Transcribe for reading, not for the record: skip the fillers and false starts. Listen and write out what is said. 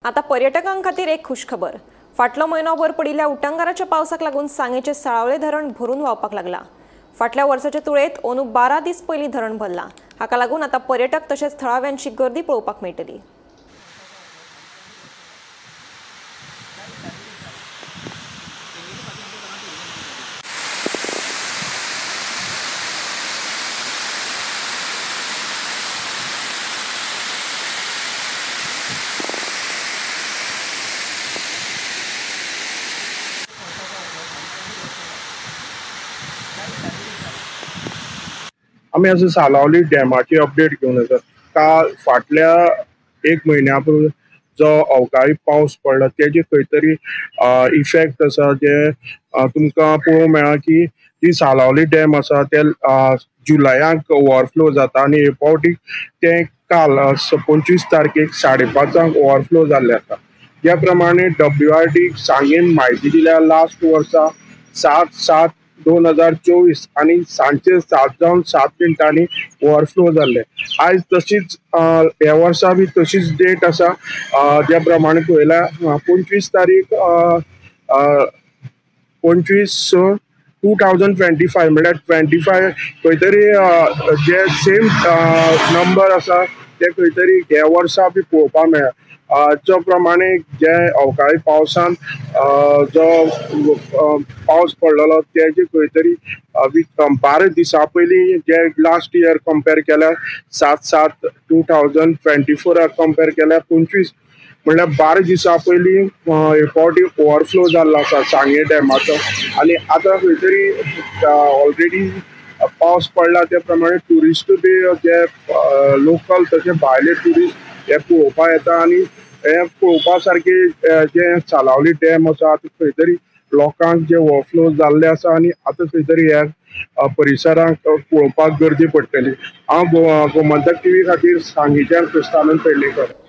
आता पर्यटकांक खातीर एक खुशखबर। फाटलो म्हयनोभर पडिल्ल्या उटंगाराच्या पावसाक लागून सांगेचे साळावले धरण भरून व्हांवपाक लागला। फाटल्या वर्साचे तुळेत अंदू 12 दीस पयलीं धरण भरला। हाका लागून आता पर्यटक तशेंच थळाव्यांची गर्दी पळोवपाक मेळटली। आम्ही असं सालावली डॅमाची अपडेट घेऊन येतात। काल फाटल्या एक म्हयन्यापूर्वी जो अवकाळी पावस पडला त्याचे खंय तरी इफेक्ट आसा जे तुमकां पळोवंक मेळ्ळा की ती सालावली डॅम आसा ते जुलयाक ओवरफ्लो जाता आनी हे फावटी ते काल 25 तारखेक 5:30 ओवरफ्लो जाल्ले आसा। ज्या प्रमाणे WRD सांगेन म्हायती दिल्या लास्ट वर्सा 7/7/2024 आणि सांजचे 7:07 ओवरफ्लो जाल्ले। आज तशीच ह्या वर्सा बी तशीच डेट आसा। ज्या प्रमाणे पळयला 25 तारीख 25/6/2025 म्हळ्यार 25 खंय तरी जे सेम नंबर आसा ते खंय तरी ह्या वर्सा बी पळोवपाक मेळ्ळा। जो प्रमाणे जे अवकाळी पावसान जो पावस पडलेलो त्याचे खंय तरी 12 दिसा पयलीं जे लास्ट इयर कंपेर केल्यार 7/7/2024 कंपेर केल्यार 25 म्हळ्यार 12 दिसा पयलीं हे फावटी ओवरफ्लो जाल्लो आसा सांगे डॅमाचो। आनी आतां खंय तरी ऑलरेडी पावस पडला त्या प्रमाणे ट्युरिस्ट बी जे लोकल तशें भायले ट्युरिस्ट हे पळोवपाक येता आनी हे पळोवपा सारके जे सालावली डॅम आसा खंय तरी लोकांक जे ओवरफ्लो जाल्ले आसा आनी आतां खंय तरी ह्या परिसराक पळोवपाक गर्दी पडटली। हांव गोमंतक TV खातीर सांगेच्यान कृष्णानंद पेडणेकर।